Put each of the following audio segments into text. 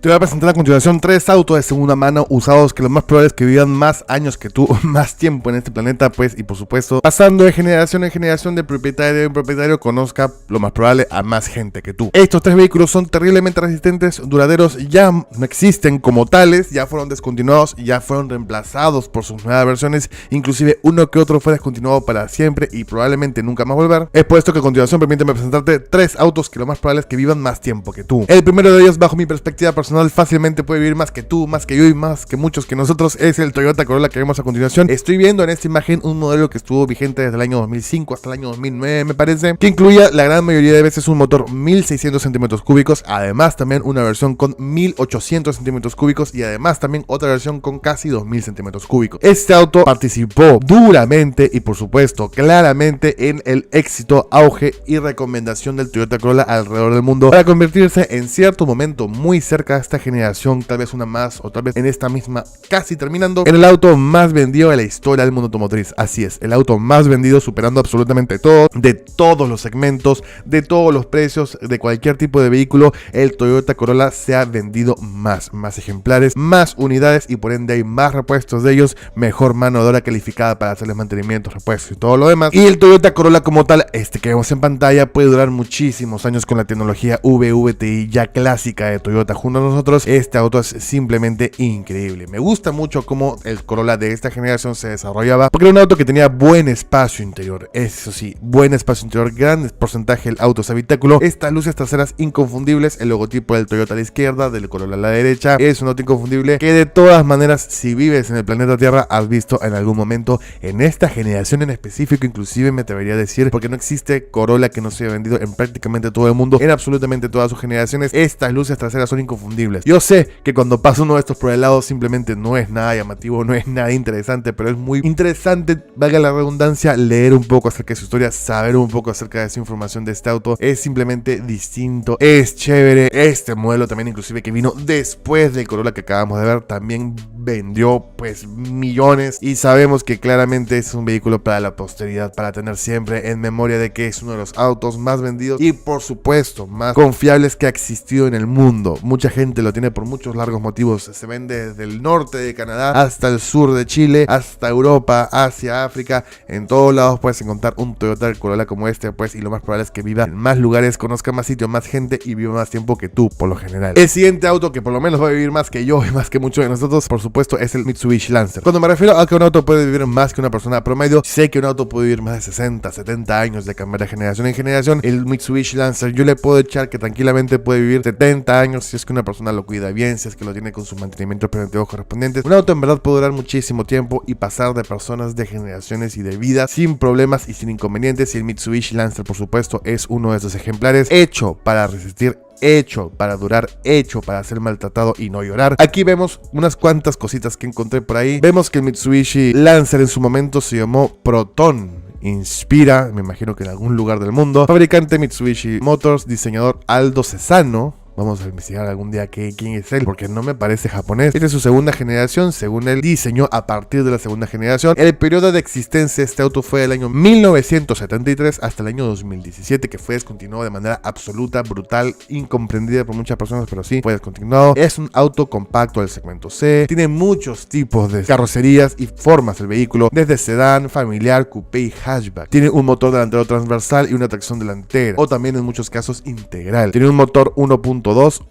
Te voy a presentar a continuación 3 autos de segunda mano usados que lo más probable es que vivan más años que tú, más tiempo en este planeta, pues, y por supuesto, pasando de generación en generación de propietario en propietario, conozca lo más probable a más gente que tú. Estos 3 vehículos son terriblemente resistentes, duraderos, ya no existen como tales, ya fueron descontinuados y ya fueron reemplazados por sus nuevas versiones, inclusive uno que otro fue descontinuado para siempre y probablemente nunca más volver. Es por esto que a continuación permíteme presentarte 3 autos que lo más probable es que vivan más tiempo que tú. El primero de ellos, bajo mi perspectiva personal, fácilmente puede vivir más que tú, más que yo y más que muchos que nosotros, es el Toyota Corolla que vemos a continuación. Estoy viendo en esta imagen un modelo que estuvo vigente desde el año 2005 hasta el año 2009, me parece, que incluía la gran mayoría de veces un motor 1600 centímetros cúbicos, además también una versión con 1800 centímetros cúbicos y además también otra versión con casi 2000 centímetros cúbicos. Este auto participó duramente y por supuesto claramente en el éxito, auge y recomendación del Toyota Corolla alrededor del mundo para convertirse en cierto momento muy cerca de esta generación, tal vez una más o tal vez en esta misma casi terminando, en el auto más vendido de la historia del mundo automotriz. Así es, el auto más vendido, superando absolutamente todo, de todos los segmentos, de todos los precios, de cualquier tipo de vehículo. El Toyota Corolla se ha vendido más ejemplares, más unidades y por ende hay más repuestos de ellos, mejor mano de obra calificada para hacerles mantenimientos, repuestos y todo lo demás. Y el Toyota Corolla como tal, este que vemos en pantalla, puede durar muchísimos años con la tecnología VVTi ya clásica de Toyota junto a nosotros. Este auto es simplemente increíble. Me gusta mucho cómo el Corolla de esta generación se desarrollaba, porque era un auto que tenía buen espacio interior, eso sí, buen espacio interior, gran porcentaje del auto es habitáculo, estas luces traseras inconfundibles, el logotipo del Toyota a la izquierda, del Corolla a la derecha, es un auto inconfundible que de todas maneras, si vives en el planeta Tierra, has visto en algún momento en esta generación en específico, inclusive me atrevería a decir, porque no existe Corolla que no se haya vendido en prácticamente todo el mundo, en absolutamente todas sus generaciones, estas luces traseras son inconfundibles. Yo sé que cuando pasa uno de estos por el lado simplemente no es nada llamativo, no es nada interesante, pero es muy interesante, valga la redundancia, leer un poco acerca de su historia, saber un poco acerca de esa información de este auto. Es simplemente distinto, es chévere. Este modelo también inclusive que vino después del Corolla que acabamos de ver, también vendió pues millones y sabemos que claramente es un vehículo para la posteridad, para tener siempre en memoria de que es uno de los autos más vendidos y por supuesto más confiables que ha existido en el mundo. Mucha gente lo tiene por muchos largos motivos, se vende desde el norte de Canadá hasta el sur de Chile, hasta Europa, Asia, África, en todos lados puedes encontrar un Toyota Corolla como este, pues, y lo más probable es que viva en más lugares, conozca más sitios, más gente y viva más tiempo que tú, por lo general. El siguiente auto que por lo menos va a vivir más que yo y más que muchos de nosotros, por supuesto, es el Mitsubishi Lancer. Cuando me refiero a que un auto puede vivir más que una persona promedio, sé que un auto puede vivir más de 60, 70 años de cambiar de generación en generación. El Mitsubishi Lancer yo le puedo echar que tranquilamente puede vivir 70 años si es que una persona lo cuida bien, si es que lo tiene con sus mantenimientos preventivos correspondientes. Un auto en verdad puede durar muchísimo tiempo y pasar de personas, de generaciones y de vidas sin problemas y sin inconvenientes, y el Mitsubishi Lancer por supuesto es uno de esos ejemplares, hecho para resistir, hecho para durar, hecho para ser maltratado y no llorar. Aquí vemos unas cuantas cositas que encontré por ahí. Vemos que el Mitsubishi Lancer en su momento se llamó Proton. Inspira, me imagino que en algún lugar del mundo. Fabricante Mitsubishi Motors, diseñador Aldo Cesano. Vamos a investigar algún día quién es él, porque no me parece japonés. Esta es su segunda generación, según él diseñó a partir de la segunda generación. El periodo de existencia de este auto fue del año 1973 hasta el año 2017, que fue descontinuado de manera absoluta, brutal, incomprendida por muchas personas, pero sí fue descontinuado. Es un auto compacto del segmento C, tiene muchos tipos de carrocerías y formas el vehículo, desde sedán, familiar, coupé y hatchback. Tiene un motor delantero transversal y una tracción delantera, o también en muchos casos integral. Tiene un motor 1.2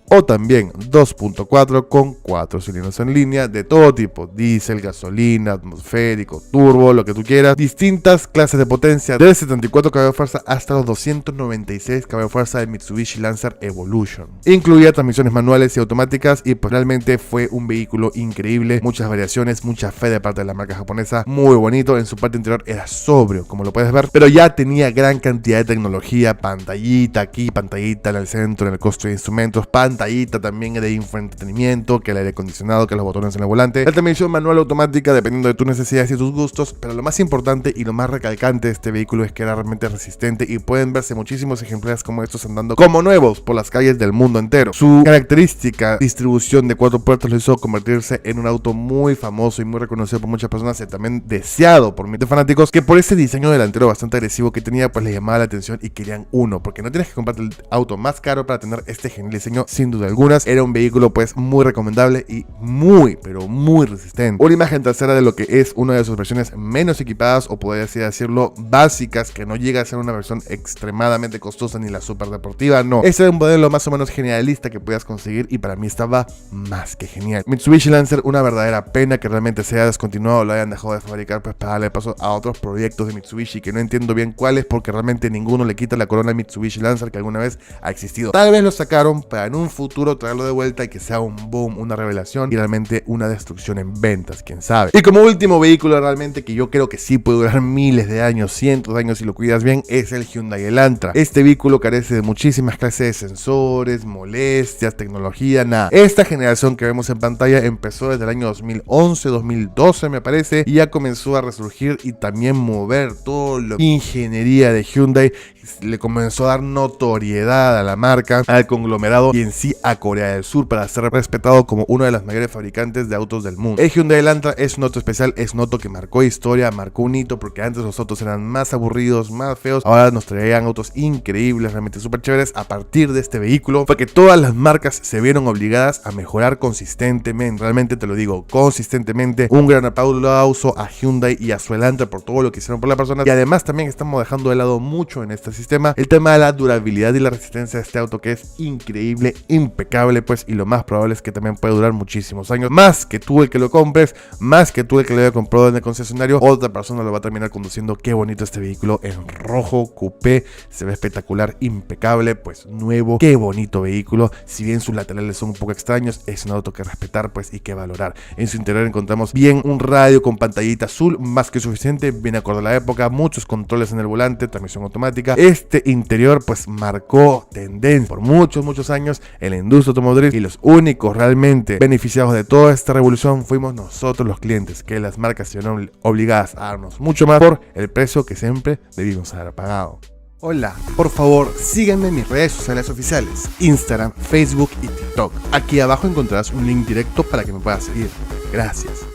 o también 2.4 con 4 cilindros en línea de todo tipo, diésel, gasolina, atmosférico, turbo, lo que tú quieras, distintas clases de potencia, desde 74 caballos de fuerza hasta los 296 caballos de fuerza del Mitsubishi Lancer Evolution. Incluía transmisiones manuales y automáticas y pues realmente fue un vehículo increíble, muchas variaciones, mucha fe de parte de la marca japonesa, muy bonito. En su parte interior era sobrio, como lo puedes ver, pero ya tenía gran cantidad de tecnología, pantallita aquí, pantallita en el centro, en el costro de instrumentos, pantallita también de infoentretenimiento, que el aire acondicionado, que los botones en el volante, la transmisión manual automática dependiendo de tus necesidades y tus gustos, pero lo más importante y lo más recalcante de este vehículo es que era realmente resistente y pueden verse muchísimos ejemplares como estos andando como nuevos por las calles del mundo entero. Su característica distribución de 4 puertos lo hizo convertirse en un auto muy famoso y muy reconocido por muchas personas y también deseado por miles de fanáticos, que por ese diseño delantero bastante agresivo que tenía pues le llamaba la atención y querían uno, porque no tienes que comprarte el auto más caro para tener este ejemplar el diseño sin duda algunas. Era un vehículo pues muy recomendable y muy, pero muy resistente. Una imagen trasera de lo que es una de sus versiones menos equipadas, o podría así decirlo, básicas, que no llega a ser una versión extremadamente costosa ni la super deportiva, no. Ese era un modelo más o menos generalista que podías conseguir y para mí estaba más que genial. Mitsubishi Lancer, una verdadera pena que realmente se haya descontinuado o lo hayan dejado de fabricar, pues para darle paso a otros proyectos de Mitsubishi que no entiendo bien cuáles, porque realmente ninguno le quita la corona a Mitsubishi Lancer que alguna vez ha existido. Tal vez lo sacaron para en un futuro traerlo de vuelta y que sea un boom, una revelación y realmente una destrucción en ventas, quién sabe. Y como último vehículo realmente que yo creo que sí puede durar miles de años, cientos de años si lo cuidas bien, es el Hyundai Elantra. Este vehículo carece de muchísimas clases de sensores, molestias, tecnología, nada. Esta generación que vemos en pantalla empezó desde el año 2011, 2012 me parece, y ya comenzó a resurgir y también mover todo lo ingeniería de Hyundai, le comenzó a dar notoriedad a la marca, al conglomerado y en sí a Corea del Sur para ser respetado como uno de los mayores fabricantes de autos del mundo. El Hyundai Elantra es un auto especial, es un auto que marcó historia, marcó un hito, porque antes los autos eran más aburridos, más feos, ahora nos traían autos increíbles, realmente súper chéveres. A partir de este vehículo fue que todas las marcas se vieron obligadas a mejorar consistentemente, realmente te lo digo, consistentemente. Un gran aplauso a Hyundai y a su Elantra por todo lo que hicieron por las personas, y además también estamos dejando de lado mucho en este sistema el tema de la durabilidad y la resistencia de este auto, que es increíble, impecable pues, y lo más probable es que también puede durar muchísimos años, más que tú el que lo compres, más que tú el que lo haya comprado en el concesionario, otra persona lo va a terminar conduciendo. Qué bonito este vehículo en rojo coupé, se ve espectacular, impecable, pues nuevo, qué bonito vehículo. Si bien sus laterales son un poco extraños, es un auto que respetar pues y que valorar. En su interior encontramos bien un radio con pantallita azul, más que suficiente, bien acorde a la época, muchos controles en el volante, transmisión automática. Este interior pues marcó tendencia por muchos años en la industria automotriz, y los únicos realmente beneficiados de toda esta revolución fuimos nosotros los clientes, que las marcas se vieron obligadas a darnos mucho más por el precio que siempre debimos haber pagado. Hola, por favor síganme en mis redes sociales oficiales, Instagram, Facebook y TikTok. Aquí abajo encontrarás un link directo para que me puedas seguir. Gracias.